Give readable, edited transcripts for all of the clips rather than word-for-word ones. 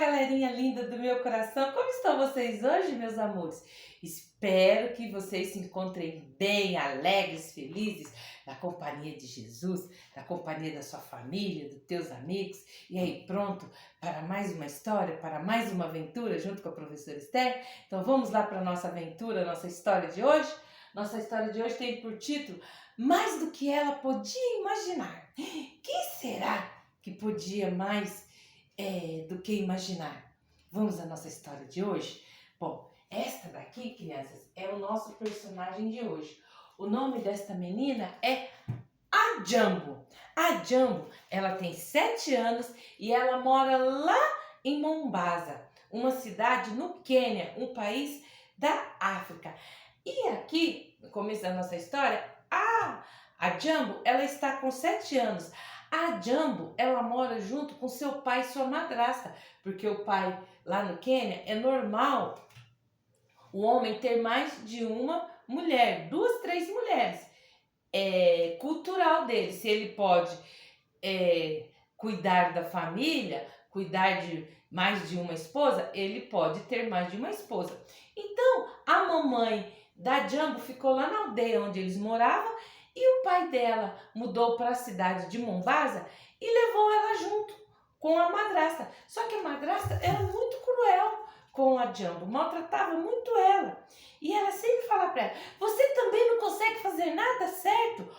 galerinha linda do meu coração, como estão vocês hoje, meus amores? Espero que vocês se encontrem bem, alegres, felizes, na companhia de Jesus, na companhia da sua família, dos teus amigos. E aí, pronto para mais uma história, para mais uma aventura junto com a professora Esther? Então vamos lá para a nossa aventura, nossa história de hoje? Nossa história de hoje tem por título Mais do que ela podia imaginar. Quem será que podia mais do que imaginar? Vamos à nossa história de hoje? Bom, esta daqui, crianças, é o nosso personagem de hoje. O nome desta menina é a Jambo. A Jambo, ela tem 7 anos e ela mora lá em Mombasa, uma cidade no Quênia, um país da África. E aqui, no começo da nossa história, a Jambo, ela está com 7 anos. A Jambo, ela mora junto com seu pai e sua madrasta, porque o pai lá no Quênia é normal o homem ter mais de uma mulher, 2, 3 mulheres. É cultural dele, se ele pode cuidar da família, cuidar de mais de uma esposa, ele pode ter mais de uma esposa. Então, a mamãe da Jambo ficou lá na aldeia onde eles moravam e o pai dela mudou para a cidade de Mombasa e levou ela junto com a madrasta. Só que a madrasta era muito cruel com a Jambo, maltratava muito ela. E ela sempre falava para ela: você também não consegue fazer nada certo?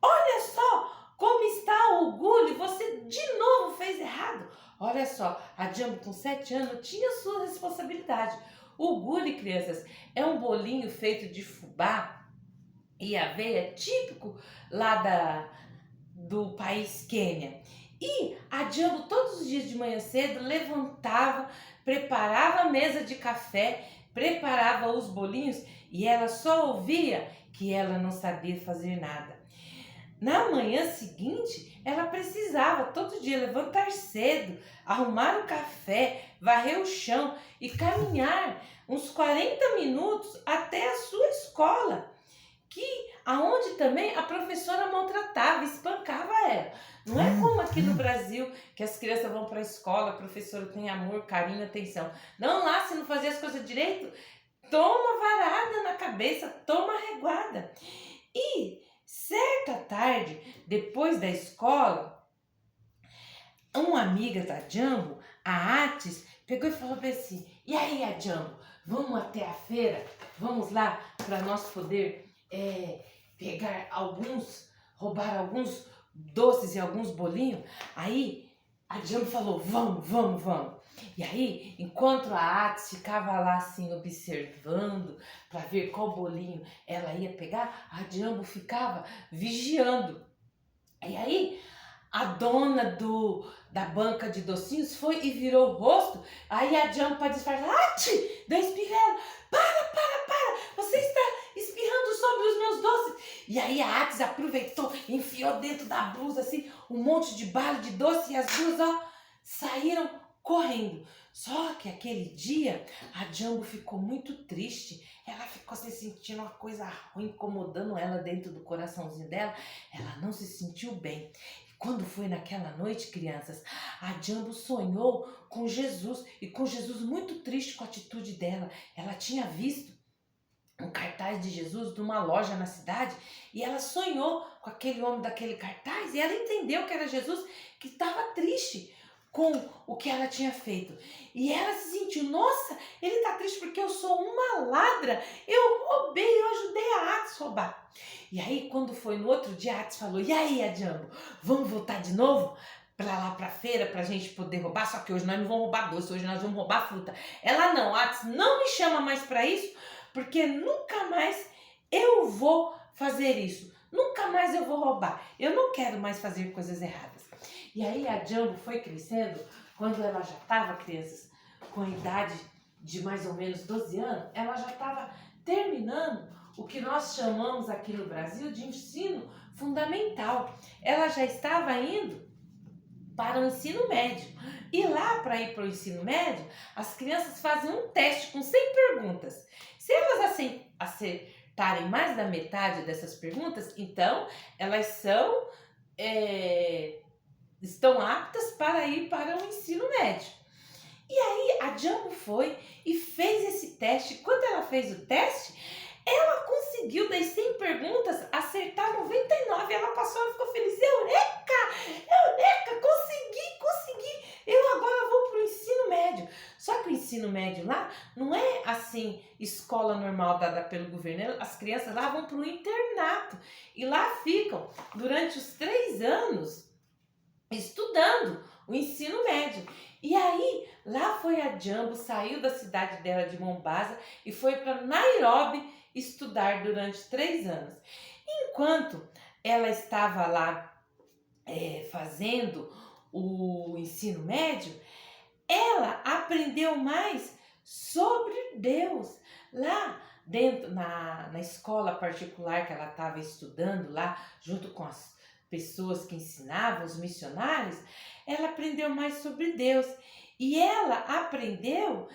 Olha só como está o orgulho, você de novo fez errado. Olha só, a Jambo com 7 anos tinha sua responsabilidade. O gule, crianças, é um bolinho feito de fubá e aveia, típico lá do país Quênia. E a Jambo todos os dias de manhã cedo levantava, preparava a mesa de café, preparava os bolinhos e ela só ouvia que ela não sabia fazer nada. Na manhã seguinte, ela precisava todo dia levantar cedo, arrumar o café, varrer o chão e caminhar uns 40 minutos até a sua escola, aonde também a professora maltratava, espancava ela. Não é como aqui no Brasil, que as crianças vão para a escola, a professora tem amor, carinho, atenção. Não, lá, se não fazer as coisas direito, toma varada na cabeça, toma reguada. E certa tarde, depois da escola, uma amiga da Jambo, a Atis, pegou e falou assim: e aí, a Jambo, vamos até a feira? Vamos lá para nós poder roubar alguns doces e alguns bolinhos? Aí a Jambo falou: vamos. E aí, enquanto a Atis ficava lá assim observando para ver qual bolinho ela ia pegar, a Jambo ficava vigiando. E aí a dona da banca de docinhos foi e virou o rosto. Aí a Jambo, para disfarçar, Ati, da espirrela: para, você está espirrando sobre os meus doces. E aí a Atis aproveitou, enfiou dentro da blusa assim um monte de bala de doce e as duas saíram correndo. Só que aquele dia a Jambo ficou muito triste. Ela ficou se sentindo uma coisa ruim incomodando ela dentro do coraçãozinho dela. Ela não se sentiu bem. E quando foi naquela noite, crianças, a Jambo sonhou com Jesus. E com Jesus muito triste com a atitude dela. Ela tinha visto um cartaz de Jesus numa loja na cidade e ela sonhou com aquele homem daquele cartaz e ela entendeu que era Jesus, que estava triste com o que ela tinha feito. E ela se sentiu: nossa, ele está triste porque eu sou uma ladra, eu roubei, eu ajudei a Atis a roubar. E aí, quando foi no outro dia, a Atis falou: e aí, a Jambo, vamos voltar de novo para lá para a feira para a gente poder roubar? Só que hoje nós não vamos roubar doce, hoje nós vamos roubar fruta. Ela: não, Atis, não me chama mais para isso, porque nunca mais eu vou fazer isso. Nunca mais eu vou roubar. Eu não quero mais fazer coisas erradas. E aí a Jambo foi crescendo. Quando ela já estava, crianças, com a idade de mais ou menos 12 anos, ela já estava terminando o que nós chamamos aqui no Brasil de ensino fundamental. Ela já estava indo para o ensino médio. E lá, para ir para o ensino médio, as crianças fazem um teste com 100 perguntas. Se elas acertarem mais da metade dessas perguntas, então elas estão aptas para ir para o ensino médio. E aí a Jambo foi e fez esse teste. Quando ela fez o teste, ela conseguiu, das 100 perguntas, acertar 99. Ela passou, ela ficou feliz. Eureka, consegui. Eu agora vou para o ensino médio. Só que o ensino médio lá não é assim, escola normal dada pelo governo. As crianças lá vão para o internato. E lá ficam durante os 3 anos estudando o ensino médio. E aí, lá foi a Jambo, saiu da cidade dela de Mombasa e foi para Nairobi estudar durante 3 anos. Enquanto ela estava lá fazendo o ensino médio, ela aprendeu mais sobre Deus. Lá dentro, na escola particular que ela estava estudando lá, junto com as pessoas que ensinavam, os missionários, ela aprendeu mais sobre Deus. E ela aprendeu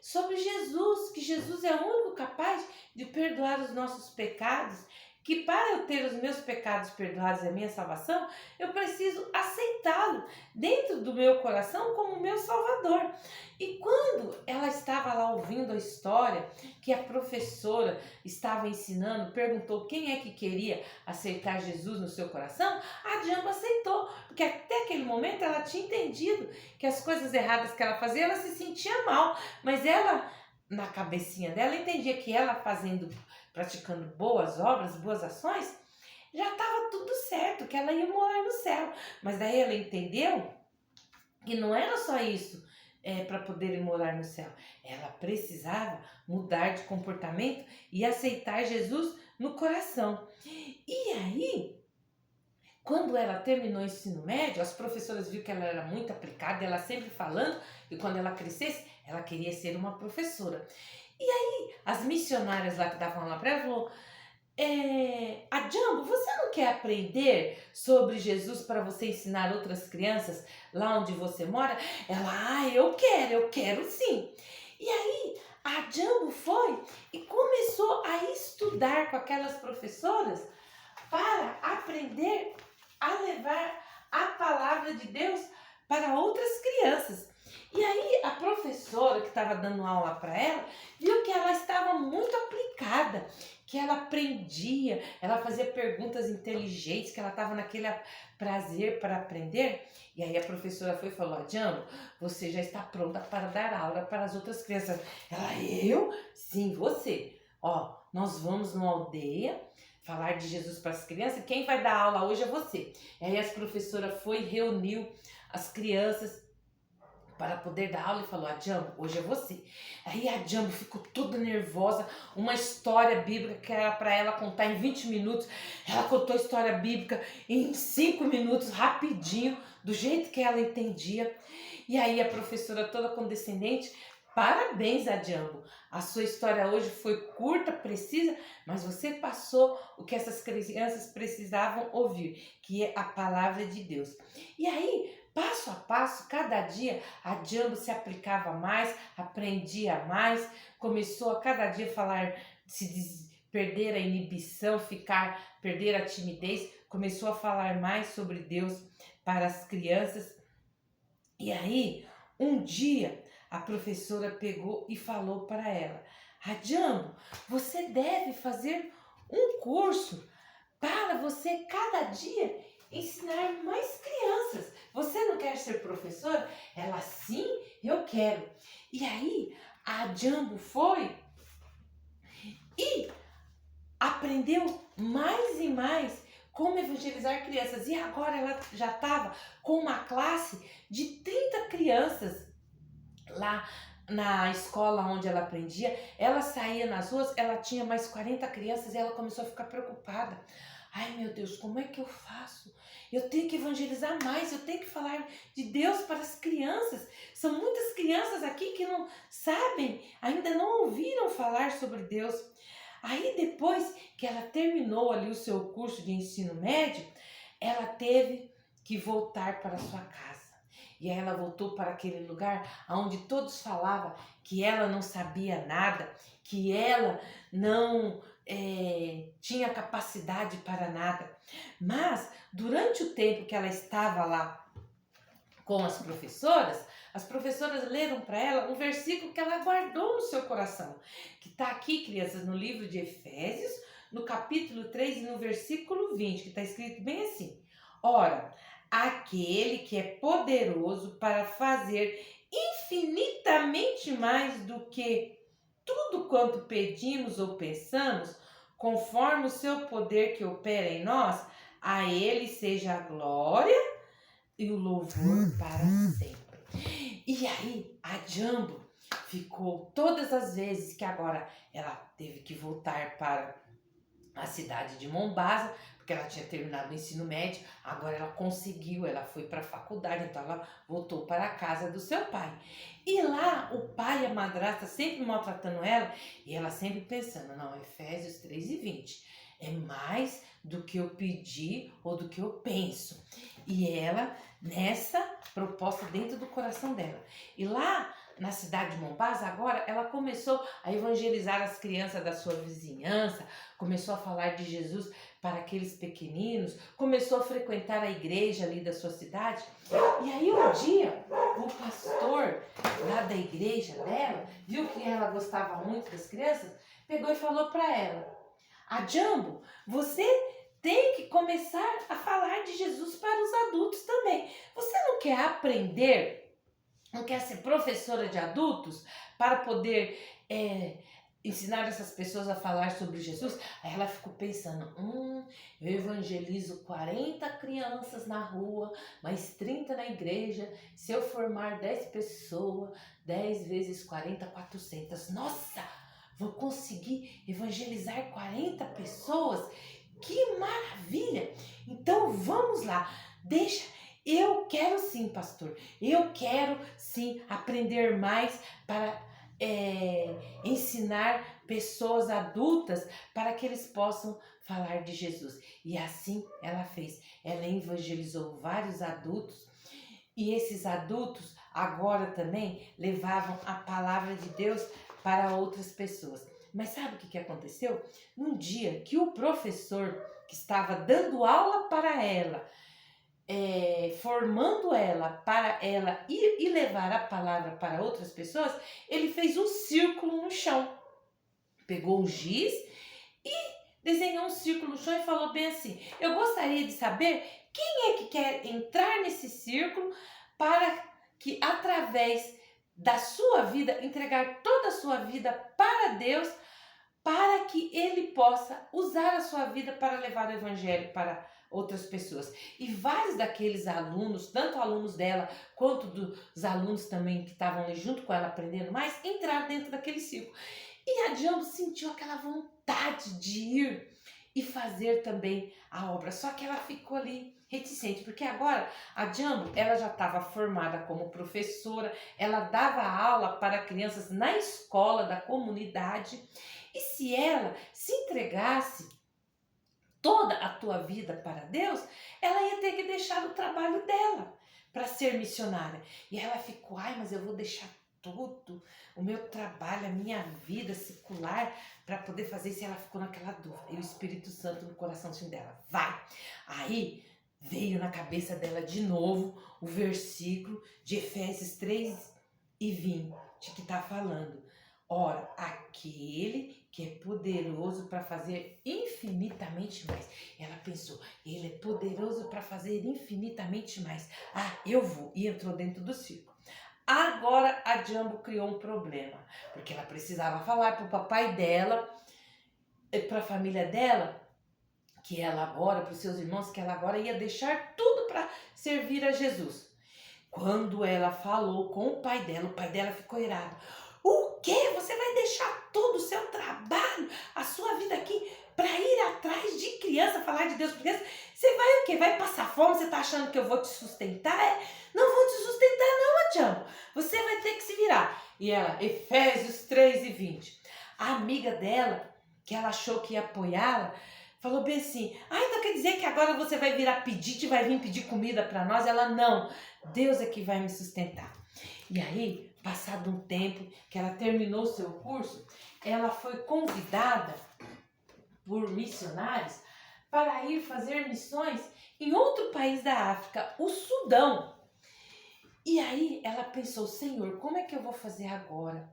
sobre Jesus, que Jesus é o único capaz de perdoar os nossos pecados, que para eu ter os meus pecados perdoados e a minha salvação, eu preciso aceitá-lo dentro do meu coração como meu Salvador. E quando ela estava lá ouvindo a história que a professora estava ensinando, perguntou quem é que queria aceitar Jesus no seu coração, a Jambo aceitou, porque até aquele momento ela tinha entendido que as coisas erradas que ela fazia, ela se sentia mal, mas ela, na cabecinha dela, entendia que ela praticando boas obras, boas ações, já estava tudo certo, que ela ia morar no céu. Mas daí ela entendeu que não era só isso para poder morar no céu. Ela precisava mudar de comportamento e aceitar Jesus no coração. E aí, quando ela terminou o ensino médio, as professoras viram que ela era muito aplicada, ela sempre falando que quando ela crescesse, ela queria ser uma professora. E aí, as missionárias lá que davam lá para ela, falou, a Jambo, você não quer aprender sobre Jesus para você ensinar outras crianças lá onde você mora? Ela, eu quero sim. E aí, a Jambo foi e começou a estudar com aquelas professoras para aprender a levar a palavra de Deus para outras crianças. E aí a professora que estava dando aula para ela viu que ela estava muito aplicada, que ela aprendia, ela fazia perguntas inteligentes, que ela estava naquele prazer para aprender. E aí a professora foi e falou, Jambo, você já está pronta para dar aula para as outras crianças. Ela, eu? Sim, você. Nós vamos numa aldeia falar de Jesus para as crianças, quem vai dar aula hoje é você. E aí as professoras foi e reuniu as crianças para poder dar aula e falou, Jambo, hoje é você. Aí a Jambo ficou toda nervosa, uma história bíblica que era para ela contar em 20 minutos. Ela contou a história bíblica em 5 minutos, rapidinho, do jeito que ela entendia. E aí a professora toda condescendente, parabéns, Jambo. A sua história hoje foi curta, precisa, mas você passou o que essas crianças precisavam ouvir, que é a palavra de Deus. E aí, passo a passo, cada dia, a Jambo se aplicava mais, aprendia mais, começou a cada dia falar, perder a inibição, perder a timidez, começou a falar mais sobre Deus para as crianças. E aí, um dia, a professora pegou e falou para ela, Jambo, você deve fazer um curso para você cada dia ensinar mais crianças. Você não quer ser professora? Ela, sim, eu quero. E aí, a Jambo foi e aprendeu mais e mais como evangelizar crianças. E agora ela já estava com uma classe de 30 crianças lá na escola onde ela aprendia. Ela saía nas ruas, ela tinha mais 40 crianças e ela começou a ficar preocupada. Ai, meu Deus, como é que eu faço? Eu tenho que evangelizar mais, eu tenho que falar de Deus para as crianças. São muitas crianças aqui que não sabem, ainda não ouviram falar sobre Deus. Aí depois que ela terminou ali o seu curso de ensino médio, ela teve que voltar para a sua casa. E aí ela voltou para aquele lugar onde todos falavam que ela não sabia nada, que ela não tinha capacidade para nada. Mas durante o tempo que ela estava lá com as professoras leram para ela um versículo que ela guardou no seu coração, que está aqui, crianças, no livro de Efésios, no capítulo 3 e no versículo 20, que está escrito bem assim: ora, aquele que é poderoso para fazer infinitamente mais do que tudo quanto pedimos ou pensamos, conforme o seu poder que opera em nós, a ele seja a glória e o louvor para sempre. E aí, a Jambo ficou todas as vezes que agora ela teve que voltar para a cidade de Mombasa, porque ela tinha terminado o ensino médio, agora ela conseguiu, ela foi para a faculdade, então ela voltou para a casa do seu pai. E lá o pai e a madrasta sempre maltratando ela, e ela sempre pensando, não, Efésios 3:20, é mais do que eu pedi ou do que eu penso. E ela, nessa proposta dentro do coração dela. E lá na cidade de Mombasa, agora ela começou a evangelizar as crianças da sua vizinhança, começou a falar de Jesus para aqueles pequeninos, começou a frequentar a igreja ali da sua cidade. E aí um dia, o pastor lá da igreja dela, viu que ela gostava muito das crianças, pegou e falou para ela: a Jambo, você tem que começar a falar de Jesus para os adultos também. Você não quer aprender, não quer ser professora de adultos para poder ensinar essas pessoas a falar sobre Jesus? Aí ela ficou pensando, eu evangelizo 40 crianças na rua, mais 30 na igreja. Se eu formar 10 pessoas, 10 vezes 40, 400. Nossa, vou conseguir evangelizar 40 pessoas? Que maravilha! Então vamos lá, eu quero sim, pastor, eu quero sim aprender mais para ensinar pessoas adultas para que eles possam falar de Jesus. E assim ela fez, ela evangelizou vários adultos e esses adultos agora também levavam a palavra de Deus para outras pessoas. Mas sabe o que aconteceu? Num dia que o professor que estava dando aula para ela, formando ela para ela ir e levar a palavra para outras pessoas, ele fez um círculo no chão. Pegou um giz e desenhou um círculo no chão e falou bem assim: eu gostaria de saber quem é que quer entrar nesse círculo para que através da sua vida, entregar toda a sua vida para Deus, para que ele possa usar a sua vida para levar o evangelho para outras pessoas. E vários daqueles alunos, tanto alunos dela quanto dos alunos também que estavam ali junto com ela aprendendo mais, entraram dentro daquele círculo. E a Jambo sentiu aquela vontade de ir e fazer também a obra, só que ela ficou ali reticente, porque agora a Jambo, ela já estava formada como professora, ela dava aula para crianças na escola da comunidade, e se ela se entregasse toda a tua vida para Deus, ela ia ter que deixar o trabalho dela para ser missionária. E ela ficou, mas eu vou deixar tudo, o meu trabalho, a minha vida secular para poder fazer isso. E ela ficou naquela dúvida. E o Espírito Santo no coraçãozinho dela, vai. Aí veio na cabeça dela de novo o versículo de Efésios 3:20, que está falando: ora, aquele que é poderoso para fazer infinitamente mais. Ela pensou, ele é poderoso para fazer infinitamente mais. Eu vou. E entrou dentro do círculo. Agora a Jambo criou um problema, porque ela precisava falar para o papai dela, para a família dela, que ela agora, para os seus irmãos, que ela agora ia deixar tudo para servir a Jesus. Quando ela falou com o pai dela ficou irado. O quê? Você vai deixar todo o seu trabalho, a sua vida aqui, para ir atrás de criança, falar de Deus para criança? Você vai o quê? Vai passar fome? Você tá achando que eu vou te sustentar? Não vou te sustentar não, Jambo. Você vai ter que se virar. E ela, Efésios 3:20. A amiga dela, que ela achou que ia apoiá-la, falou bem assim: então quer dizer que agora você vai virar pedinte, vai vir pedir comida para nós? Ela, não, Deus é que vai me sustentar. E aí, passado um tempo que ela terminou o seu curso, ela foi convidada por missionários para ir fazer missões em outro país da África, o Sudão. E aí ela pensou, Senhor, como é que eu vou fazer agora?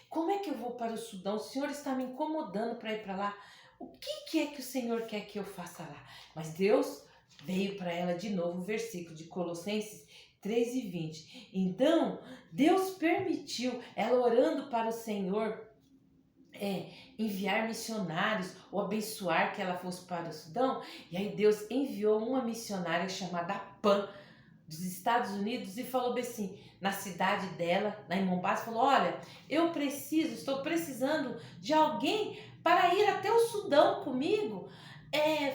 Como é que eu vou para o Sudão? O Senhor está me incomodando para ir para lá. O que é que o Senhor quer que eu faça lá? Mas Deus veio para ela de novo o versículo de Colossenses 3:20. Então, Deus permitiu ela orando para o Senhor enviar missionários ou abençoar que ela fosse para o Sudão. E aí Deus enviou uma missionária chamada Pan dos Estados Unidos e falou bem assim, na cidade dela, lá em Mombasa, falou, olha, estou precisando de alguém para ir até o Sudão comigo,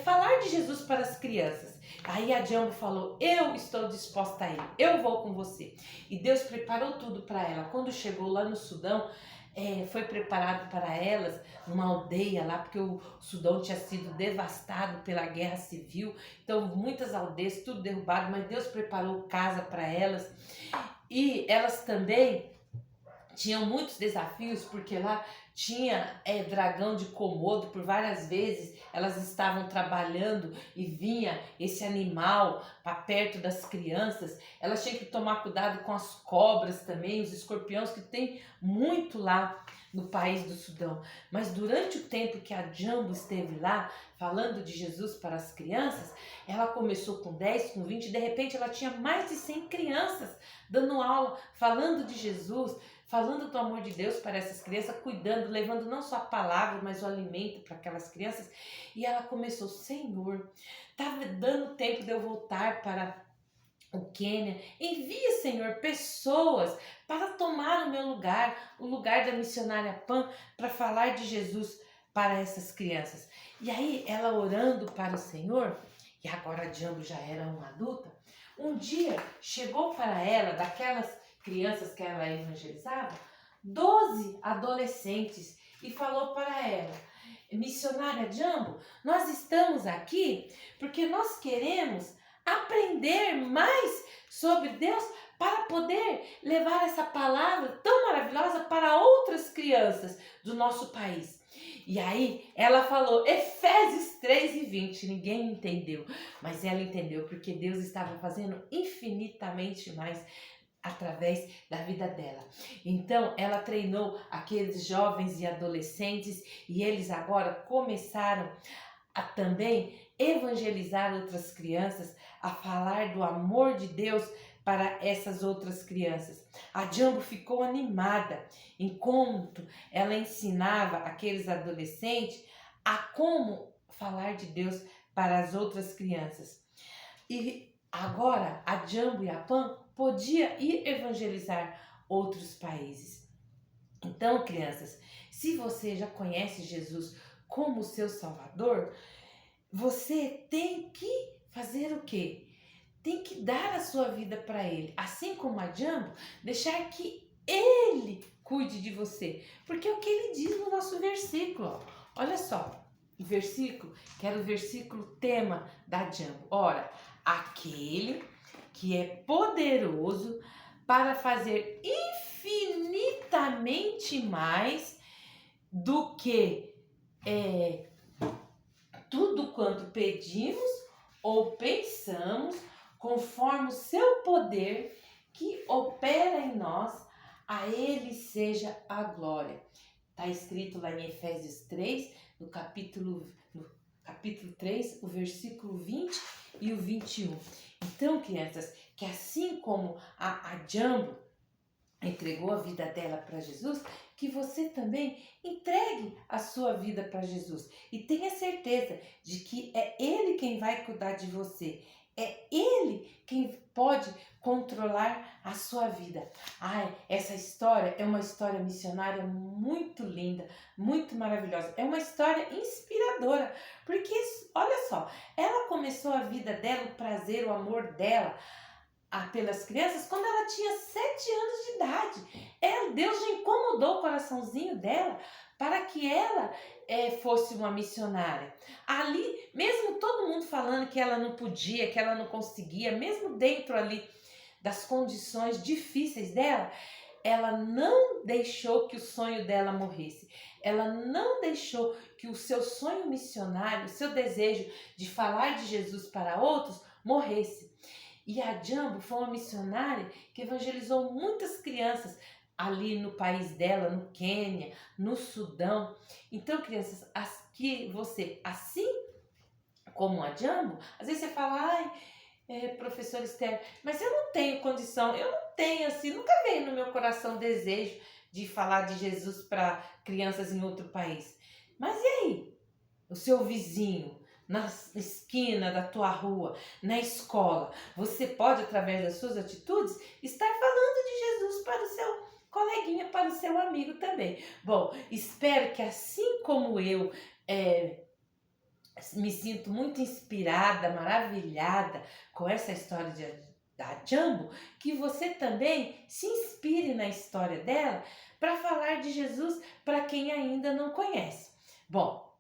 falar de Jesus para as crianças. Aí a Jambo falou, eu estou disposta a ir, eu vou com você. E Deus preparou tudo para ela. Quando chegou lá no Sudão, foi preparado para elas numa aldeia lá, porque o Sudão tinha sido devastado pela guerra civil, então muitas aldeias, tudo derrubado, mas Deus preparou casa para elas. E elas também tinham muitos desafios, porque lá tinha dragão de Komodo. Por várias vezes elas estavam trabalhando e vinha esse animal para perto das crianças. Elas tinham que tomar cuidado com as cobras também, os escorpiões, que tem muito lá no país do Sudão. Mas durante o tempo que a Jambo esteve lá falando de Jesus para as crianças, ela começou com 10, com 20, e de repente ela tinha mais de 100 crianças dando aula, falando de Jesus, falando do amor de Deus para essas crianças, cuidando, levando não só a palavra, mas o alimento para aquelas crianças. E ela começou, Senhor, está dando tempo de eu voltar para o Quênia. Envia, Senhor, pessoas para tomar o meu lugar, o lugar da missionária Pan, para falar de Jesus para essas crianças. E aí, ela orando para o Senhor, e agora a Jambo já era uma adulta, um dia chegou para ela, daquelas crianças que ela evangelizava, 12 adolescentes, e falou para ela, missionária Jambo, nós estamos aqui porque nós queremos aprender mais sobre Deus para poder levar essa palavra tão maravilhosa para outras crianças do nosso país. E aí ela falou Efésios 3:20, ninguém entendeu, mas ela entendeu porque Deus estava fazendo infinitamente mais através da vida dela. Então ela treinou aqueles jovens e adolescentes e eles agora começaram a também evangelizar outras crianças, a falar do amor de Deus para essas outras crianças. A Jambo ficou animada enquanto ela ensinava aqueles adolescentes a como falar de Deus para as outras crianças. E agora a Jambo e a Pan podia ir evangelizar outros países. Então, crianças, se você já conhece Jesus como seu Salvador, você tem que fazer o quê? Tem que dar a sua vida para Ele. Assim como a Jambo, deixar que Ele cuide de você. Porque é o que Ele diz no nosso versículo. Ó. Olha só, o versículo, que era o versículo tema da Jambo. Ora, aquele que é poderoso para fazer infinitamente mais do que tudo quanto pedimos ou pensamos, conforme o seu poder que opera em nós, a Ele seja a glória. Está escrito lá em Efésios 3, no capítulo 3, o versículo 20 e o 21. Então, crianças, que assim como a Jambo entregou a vida dela para Jesus, que você também entregue a sua vida para Jesus e tenha certeza de que é Ele quem vai cuidar de você, é Ele quem pode controlar a sua vida. Ai, essa história é uma história missionária muito linda, muito maravilhosa, é uma história inspiradora, porque olha só, ela começou a vida dela, o prazer, o amor dela pelas crianças quando ela tinha 7 anos de idade. Deus já incomodou o coraçãozinho dela para que ela fosse uma missionária. Ali, mesmo todo mundo falando que ela não podia, que ela não conseguia, mesmo dentro ali das condições difíceis dela, ela não deixou que o sonho dela morresse. Ela não deixou que o seu sonho missionário, o seu desejo de falar de Jesus para outros morresse. E a Jambo foi uma missionária que evangelizou muitas crianças ali no país dela, no Quênia, no Sudão. Então, crianças, que você, assim como a Jambo, às vezes você fala, ai, professor Esther, mas eu não tenho condição, eu não tenho assim, nunca veio no meu coração desejo de falar de Jesus para crianças em outro país. Mas e aí? O seu vizinho, na esquina da tua rua, na escola, você pode, através das suas atitudes, estar falando de Jesus para o seu coleguinha, para o seu amigo também. Bom, espero que assim como eu me sinto muito inspirada, maravilhada com essa história da Jambo, que você também se inspire na história dela para falar de Jesus para quem ainda não conhece. Bom,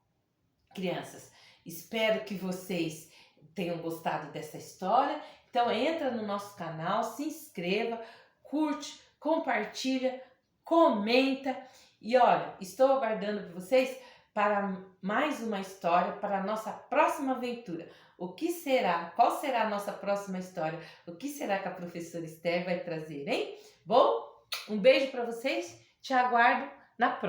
crianças, espero que vocês tenham gostado dessa história. Então entra no nosso canal, se inscreva, curte, compartilha, comenta e olha, estou aguardando por vocês para mais uma história, para a nossa próxima aventura. O que será? Qual será a nossa próxima história? O que será que a professora Esther vai trazer, hein? Bom, um beijo para vocês, te aguardo na próxima.